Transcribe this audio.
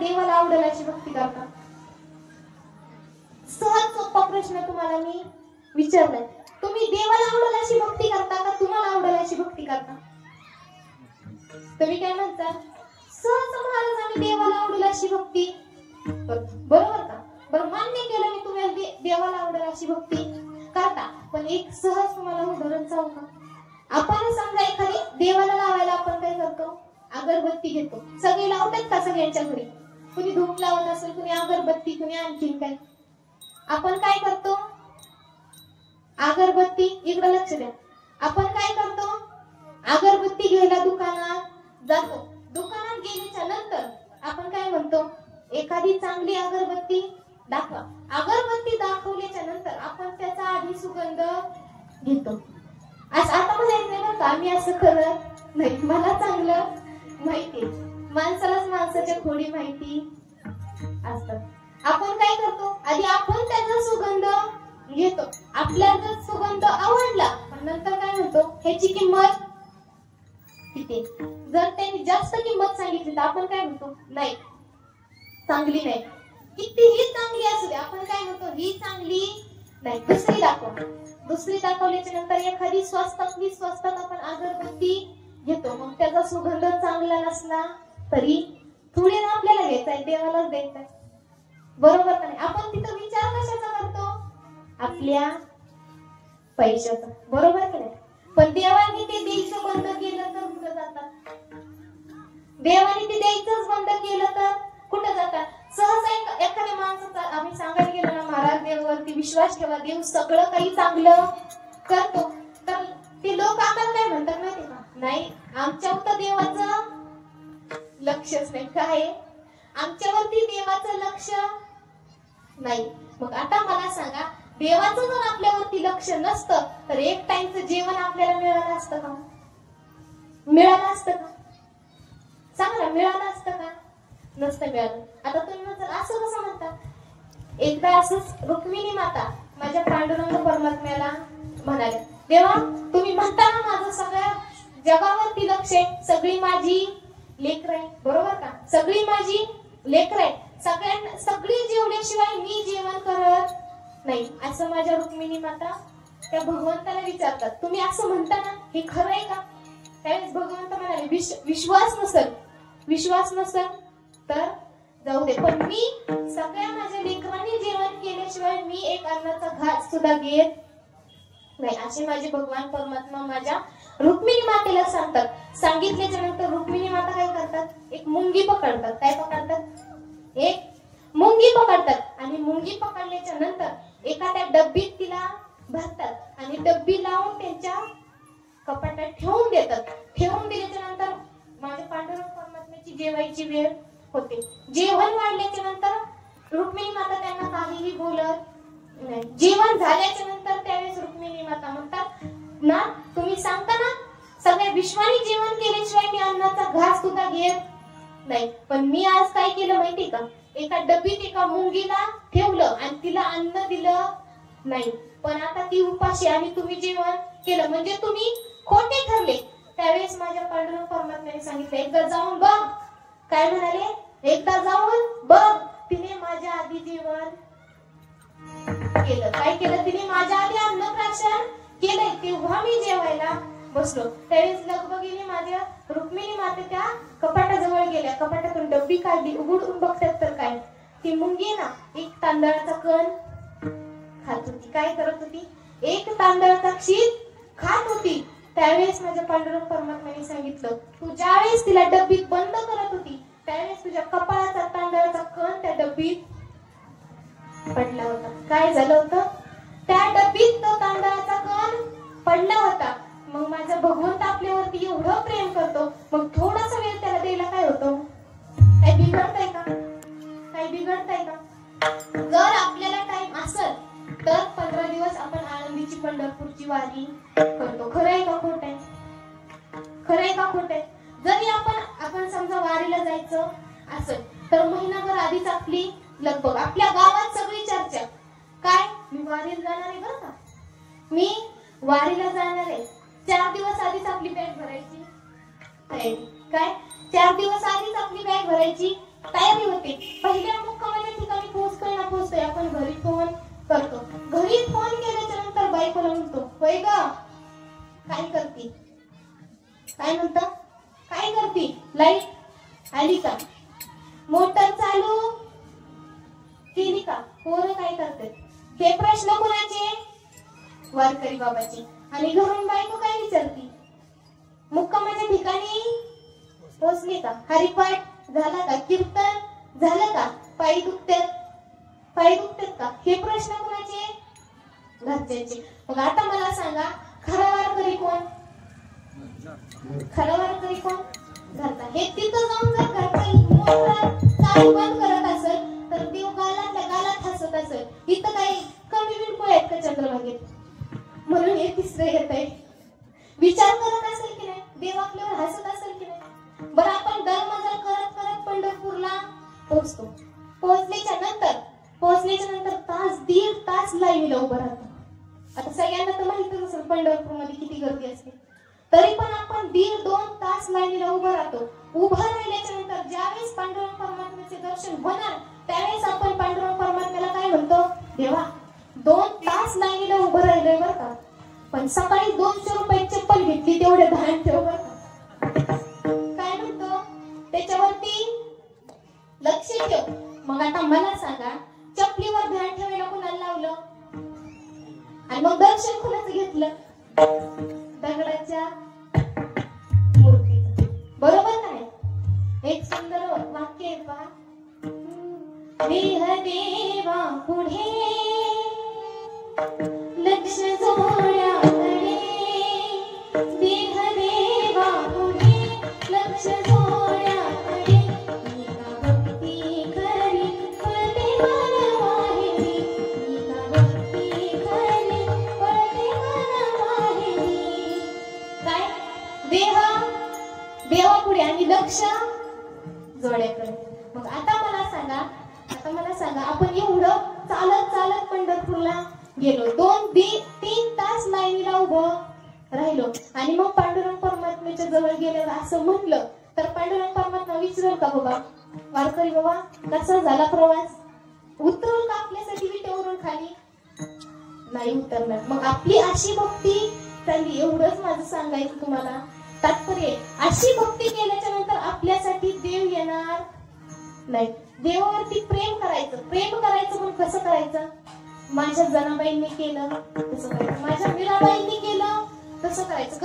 देवाला आवडेल अशी भक्ती करता? सहज सोपा प्रश्न तुम्हाला मी विचारलाय. तुम्ही देवाला आवडेल अशी भक्ती करता का तुम्हाला आवडेल अशी भक्ती करता? तुम्ही काय म्हणता? सहज महाराज आम्ही देवाला आवडेल अशी भक्ती. बरोबर का? बरं, मान्य केलं मी, तुम्ही देवाला आवडेल अशी भक्ती करता. पण एक सहज तुम्हाला उदाहरण सांगू का? आपण समजा एखादी देवाला लावायला आपण काय करतो? अगरबत्ती घेतो. सगळे लावतात का सगळ्यांच्या घरी? कुणी धूप लावत असेल, कुणी अगरबत्ती, कुणी आणखीन काय. आपण काय करतो? अगरबत्ती, इकडे लक्ष द्या. आपण काय करतो? अगरबत्ती घ्यायला दुकानात जातो. दुकानात गेल्याच्या नंतर आपण काय म्हणतो? एखादी चांगली अगरबत्ती दाखवा. अगरबत्ती दाखवल्याच्या नंतर आपण त्याचा आधी सुगंध घेतो. आता म्हणायचं नाही बरं का, आम्ही असं करत नाही. मला चांगलं माहिती, माणसालाच माणसाच्या खोडी माहिती असतात. आपण काय करतो? आधी आपण त्याचा सुगंध घेतो. आपल्याला जर सुगंध आवडला, पण नंतर काय म्हणतो? ह्याची किंमत किती? जर त्यांनी जास्त किंमत सांगितली तर आपण काय म्हणतो? नाही, चांगली नाही. कितीही चांगली असू दे, आपण काय म्हणतो? ही चांगली नाही, दुसरी दाखव. दुसरी दाखवल्याच्या नंतर एखादी स्वस्तात आपण अगरबत्ती घेतो. मग त्याचा सुगंध चांगला नसला तरी थोडी ना आपल्याला घ्यायचाय, देवालाच द्यायचाय. बरोबर का नाही? आपण तिथं विचार कशाचा करतो? आपल्या पैशाचा. बरोबर की नाही? पण देवाने ते द्यायचं बंद केलं तर कुठं जातात? देवाने ते द्यायचंच बंद केलं तर कुठं जातात? सहसा एखाद्या माणसाचा आम्ही सांगायला गेलो ना, महाराज देवावरती विश्वास ठेवा, देव सगळं काही चांगलं करतो, तर ते लोक आम्हाला काय म्हणतात माहिती का? नाही, आमच्यावर तर देवाचं लक्षच नाही. काय? आमच्यावरती देवाचं लक्ष नाही. मग आता मला सांगा, देवाचं जर आपल्यावरती लक्ष नसतं तर एक टाइमचं जेवण आपल्याला मिळालं असतं का? मिळालं असतं का? सांगा, मिळालं असतं का? नसतं मिळालं. आता तुम्ही म्हणता असं कसं म्हणता? एकदा असंच रुक्मिणी माता माझ्या पांडुरंग परमात्म्याला म्हणाले, देवा तुम्ही म्हणता ना माझं सगळ्या जगावरती लक्ष आहे, सगळी माझी लेकरं आहे. बरोबर का? सगळी माझी लेकरं आहे. सगळी जेवल्याशिवाय मी जेवण करत नाही, असं माझ्या रुक्मिणी माता त्या भगवंताला विचारतात. तुम्ही असं म्हणता ना, हे खरं आहे का? त्यावेळेस भगवंत म्हणाले, विश्वास नसेल तर जाऊ दे, पण मी सगळ्या माझ्या लेकरांनी जेवण केल्याशिवाय मी एक अन्नाचा घास सुद्धा घेत नाही, असे माझे भगवान परमात्मा माझ्या रुक्मिणी मातेला सांगतात. सांगितल्याच्या नंतर रुक्मिणी माता काय करतात? एक मुंगी पकडतात. काय पकडतात? एक मुंगी पकडतात. आणि मुंगी पकडल्याच्या नंतर एखाद्या डब्बीत तिला भरतात आणि डब्बी लावून त्यांच्या कपाटात ठेवून देतात. ठेवून दिल्याच्या नंतर माझ्या पांडुरंग परमात्म्याची जेवायची वेळ होते. जेवण वाढल्याच्या नंतर रुक्मिणी माता त्यांना काहीही बोलत नाही. जेवण झाल्याच्या नंतर त्यावेळेस रुक्मिणी माता म्हणतात ना, तुम्ही सांगता ना सगळ्या विश्वाने जेवण केल्याशिवाय मी अन्नाचा घास सुद्धा घेत नाही, पण मी आज काय केलं माहिती का? एका डबीत एका मुंगीला ठेवलं आणि तिला अन्न दिलं नाही, पण आता ती उपाशी आणि तुम्ही जेवण केलं, म्हणजे तुम्ही खोटे ठरले. त्यावेळेस माझ्या पांडुरंग परमात्म्याने सांगितलं, एकदा जाऊन बघ. काय म्हणाले? एकदा जाऊन बघ. तिने माझ्या आधी जेवण केलं. काय केलं तिने? माझ्या आधी अन्नप्राशन केलंय, तेव्हा मी जेवायला बसलो. त्यावेळेस लगबगीने माझ्या रुक्मिणी माते त्या कपाटाजवळ गेल्या. कपाटातून डब्बी काढली. उघडून बघतात तर काय, ती मुंगी ना एक तांदळाचा कण खात होती. काय करत होती? एक तांदळाचा शीत खात होती. त्यावेळेस माझ्या पांडुरंग परमात्म्याने सांगितलं, तू ज्यावेळेस तिला डब्बीत बंद करत होती त्यावेळेस तुझ्या कपाळाचा तांदळाचा कण त्या डब्बीत पडला होता. काय झालं होतं? त्या डब्बीत तो तांदळाचा कण पडला होता. मग माझा भगवंत आपल्यावरती एवढं प्रेम करतो, मग थोडासा वेळ त्याला द्यायला काय होतं? काय बिघडतंय का? काय बिघडतंय का? जर आपल्याला टाइम असेल तर 15 दिवस आपण आळंदीची पंढरपूरची वारी करतो. खरं आहे का खोटं आहे? खरं आहे का खोटं आहे? जरी आपण समजा वारीला जायचं असेल तर महिनाभर आधीच आपली लगबग, आपल्या गावात सगळी चर्चा. काय? मी वारीला जाणार आहे बरं का, मी वारीला जाणार आहे. 4 दिवस आधीच आपली बॅग भरायची तयारी. काय? 4 दिवस आधीच आपली बॅग भरायची तयारी होते. आली का? मोटर चालू केली का? पोरं काय करतात? हे प्रश्न कुणाचे? वारकरी बाबाचे. आणि घरून बायको काय विचारती? मुक्कामाच्या ठिकाणी पोहोचली का? हरिपाठ झाला का? कीर्तन झालं का? पायी दुखतात का? हे प्रश्न कुणाचे? घरच्यांचे. मग आता मला सांगा, खरा वारकरी कोण? खरा वारकरी कोण? घरचा. हे तिथं जाऊन जर घरचा मोटर चालू बंद करत असेल तर देव गालातल्या गालात हसत असेल. इथं काही कमी बिलकुल आहेत का चंद्रभागेत? म्हणून हे तिसरं येत आहे. विचार करत असेल की नाही? देव आपल्यावर हसत असेल की नाही? बरं, आपण दरमजल करत करत पंढरपूरला पोहोचतो. पोहोचल्याच्या नंतर तास दीड तास लाईनीला उभं राहतो. आता सगळ्यांना तर माहितच असेल पंढरपूरमध्ये किती गर्दी असते. तरी पण आपण 1.5-2 तास लाईनीला उभं राहतो. उभं राहिल्याच्या नंतर ज्यावेळेस पांडुरंग परमात्म्याचे दर्शन होणार त्यावेळेस आपण पांडुरंग परमात्म्याला काय म्हणतो? देवा, 2 तास लाईनीला उभं राहिलोय बरं का, पण सकाळी 200 रुपये चप्पल घेतली तेवढे धान ठेव बरं का. काय म्हणतो? त्याच्यावरती लक्ष ठेव. मग आता मला सांगा, चपलीवर ध्यान ठेवायला कोणाला लावलं? आणि मग दर्शन कोणाचं घेतलं? दगडाच्या मूर्तीचं. बरोबर नाही? एक सुंदर वाक्य आहे पहा. देह देवा पुढे लक्ष जोड्याकडे, देह देवा पुढे लक्ष जोड्याकडे, मी का भक्ती करी पळते मन माहेरी, मी का भक्ती करी पळते मन माहेरी. काय? देवापुढे आणि लक्ष जोड्याकडे. मग आता मला सांगा, आपण एवढं चालत पंढरपूरला गेलो, 2-3 तास लाईनीला उभं राहिलो आणि मग पांडुरंग परमात्म्याच्या जवळ गेल्यावर असं म्हणलं तर पांडुरंग परमात्मा विचारेल का बाबा, वारकरी बाबा कसा झाला प्रवास? उतरवल का आपल्यासाठी विटेवरून खाली? नाही उतरणार. मग आपली अशी भक्ती चालली. एवढंच माझं सांगायचं तुम्हाला तात्पर्य. अशी भक्ती केल्याच्या नंतर आपल्यासाठी देव येणार नाही. देवावरती प्रेम करायचं पण कसं करायचं? माझ्या जनाबाईंनी केलं तसं करायचं, माझ्या मीराबाईंनी केलं तसं करायचं.